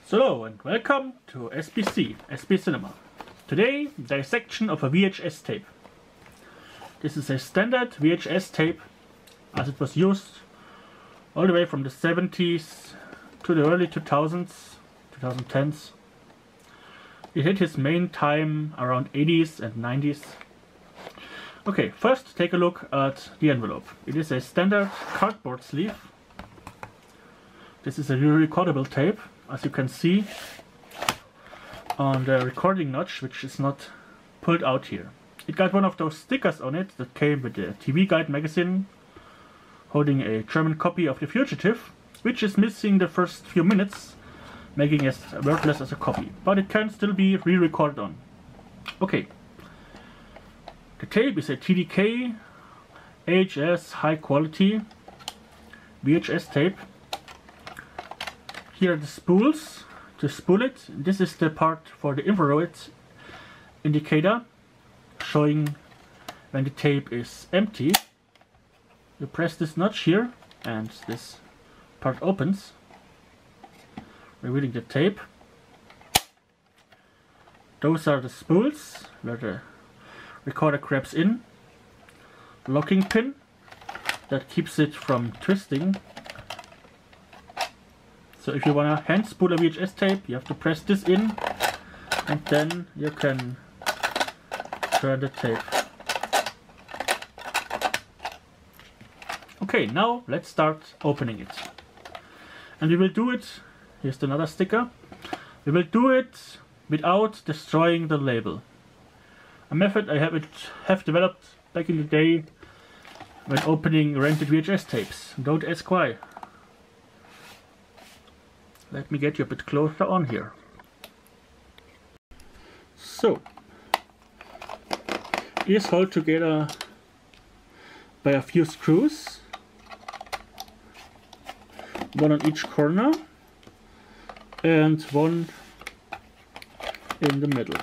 Hello and welcome to SBC, SB Cinema. Today, dissection of a VHS tape. This is a standard VHS tape as it was used all the way from the 70s to the early 2000s, 2010s. It hit its main time around 80s and 90s. Okay, first take a look at the envelope. It is a standard cardboard sleeve. This is a re-recordable tape, as you can see on the recording notch, which is not pulled out here. It got one of those stickers on it that came with the TV Guide magazine, holding a German copy of The Fugitive, which is missing the first few minutes, making it worthless as a copy, but it can still be re-recorded on. Okay, the tape is a TDK VHS high quality VHS tape. Here are the spools to spool it. This is the part for the infrared indicator, showing when the tape is empty. You press this notch here and this part opens, revealing the tape. Those are the spools where the recorder grabs in. Locking pin that keeps it from twisting. So if you want to hand spool a VHS tape, you have to press this in and then you can turn the tape. Okay, now let's start opening it. And we will do it, here's another sticker, we will do it without destroying the label. A method I have developed back in the day when opening rented VHS tapes. Don't ask why. Let me get you a bit closer on here. So, it is held together by a few screws, one on each corner and one in the middle.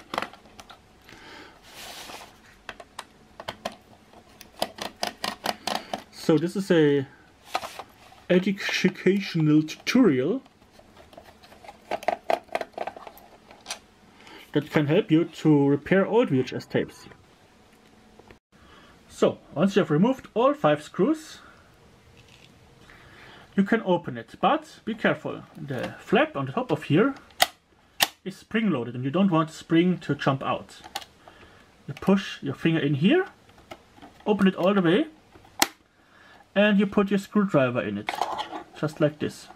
So this is a educational tutorial that can help you to repair old VHS tapes. So, once you have removed all 5 screws, you can open it, but be careful. The flap on the top of here is spring loaded and you don't want the spring to jump out. You push your finger in here, open it all the way, and you put your screwdriver in it, just like this.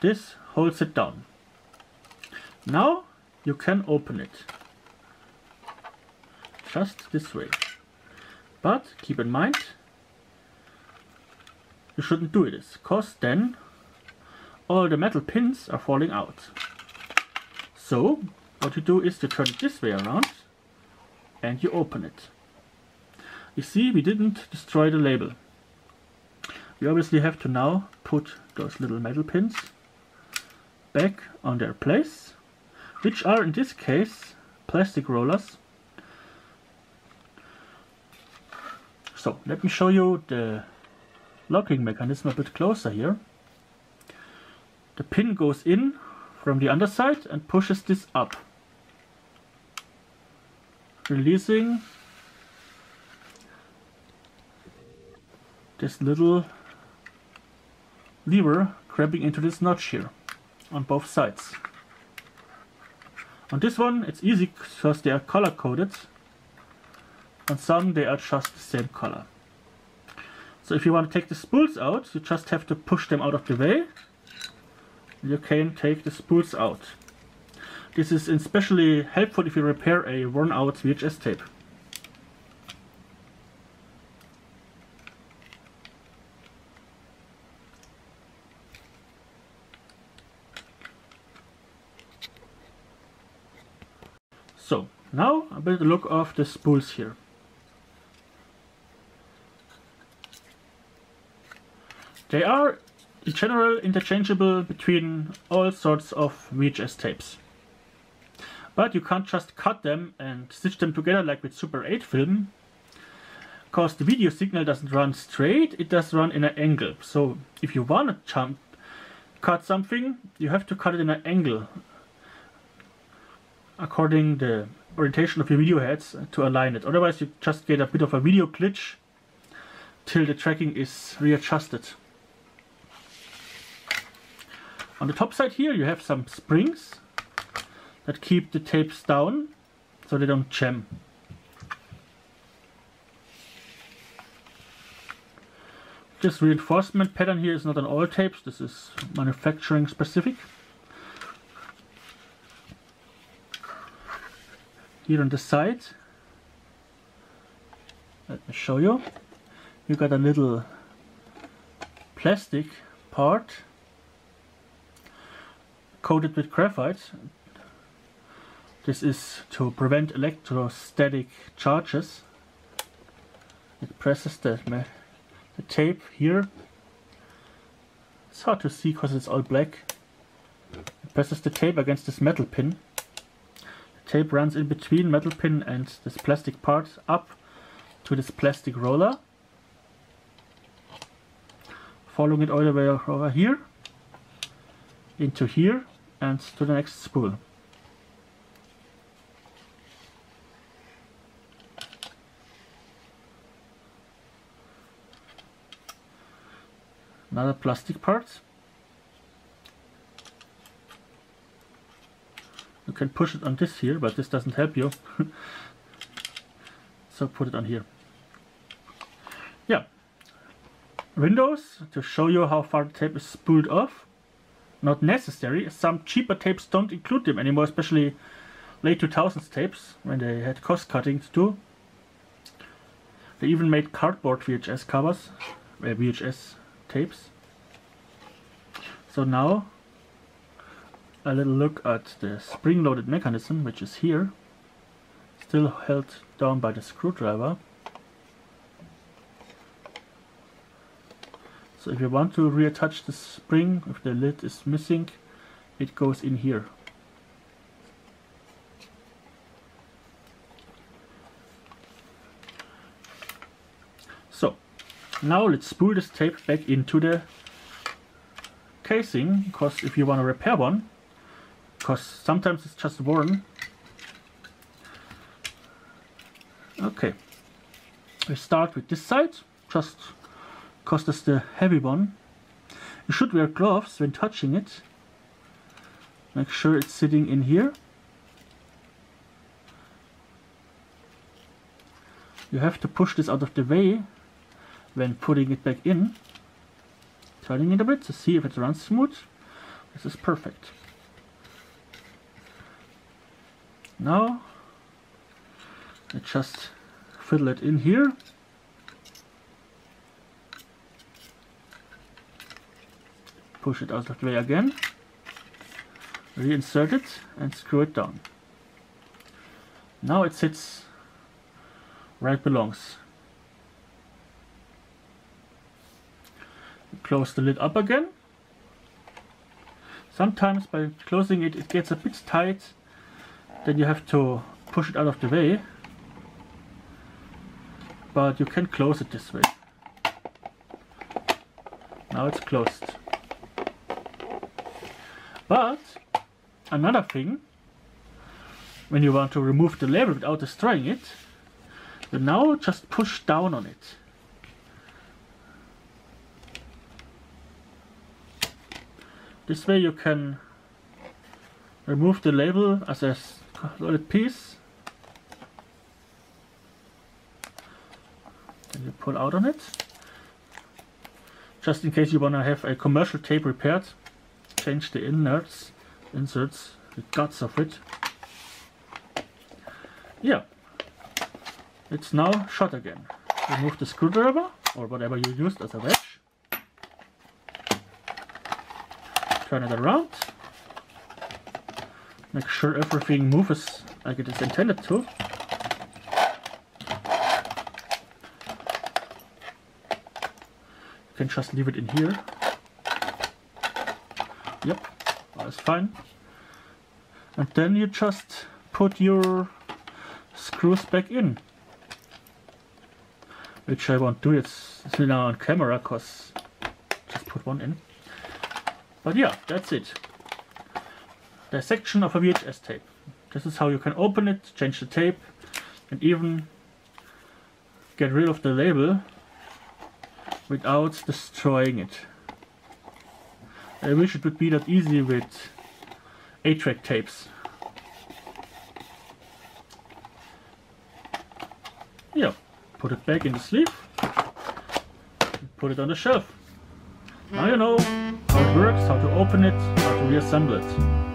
This holds it down. Now you can open it just this way, but keep in mind you shouldn't do this, because then all the metal pins are falling out. So what you do is to turn it this way around and you open it. You see, we didn't destroy the label. We obviously have to now put those little metal pins back on their place, which are in this case plastic rollers. So let me show you the locking mechanism a bit closer here. The pin goes in from the underside and pushes this up, releasing this little lever grabbing into this notch here on both sides. On this one it's easy because they are color coded. On some they are just the same color. So if you want to take the spools out, you just have to push them out of the way. You can take the spools out. This is especially helpful if you repair a worn out VHS tape. So, now a bit look of the spools here. They are in general interchangeable between all sorts of VHS tapes. But you can't just cut them and stitch them together like with Super 8 film, because the video signal doesn't run straight, it does run in an angle. So if you want to jump cut something, you have to cut it in an angle according the orientation of your video heads to align it. Otherwise you just get a bit of a video glitch till the tracking is readjusted. On the top side here you have some springs that keep the tapes down so they don't jam. This reinforcement pattern here is not on all tapes, this is manufacturing specific. Here on the side, let me show you, you got a little plastic part coated with graphite. This is to prevent electrostatic charges. It presses the tape here. It's hard to see because it's all black. It presses the tape against this metal pin. The tape runs in between metal pin and this plastic part up to this plastic roller, following it all the way over here, into here, and to the next spool. Another plastic part. You can push it on this here, but this doesn't help you. So put it on here. Yeah. Windows to show you how far the tape is spooled off. Not necessary. Some cheaper tapes don't include them anymore, especially late 2000s tapes when they had cost cutting to do. They even made cardboard VHS covers, VHS tapes. So now a little look at the spring-loaded mechanism, which is here, still held down by the screwdriver. So if you want to reattach the spring, if the lid is missing, it goes in here. So now let's spool this tape back into the casing, because if you want to repair one, because sometimes it's just worn. Okay, we start with this side, just because that's the heavy one. You should wear gloves when touching it. Make sure it's sitting in here. You have to push this out of the way when putting it back in. Turning it a bit to see if it runs smooth. This is perfect. Now I just fiddle it in here. Push it out of the way again. Reinsert it and screw it down. Now it sits where it belongs. Close the lid up again. Sometimes by closing it, it gets a bit tight. Then you have to push it out of the way. But you can close it this way. Now it's closed. But another thing, when you want to remove the label without destroying it, you now just push down on it. This way you can remove the label as a solid piece. Then you pull out on it. Just in case you want to have a commercial tape repaired, change the inserts, the guts of it. Yeah, it's now shut again. Remove the screwdriver or whatever you used as a wedge. Turn it around. Make sure everything moves like it is intended to. You can just leave it in here. Yep, that's fine. And then you just put your screws back in. Which I won't do it now on camera, because just put one in. But yeah, that's it. Dissection of a VHS tape. This is how you can open it, change the tape, and even get rid of the label without destroying it. I wish it would be that easy with 8-track tapes. Yeah, put it back in the sleeve, put it on the shelf. Now you know how it works, how to open it, how to reassemble it.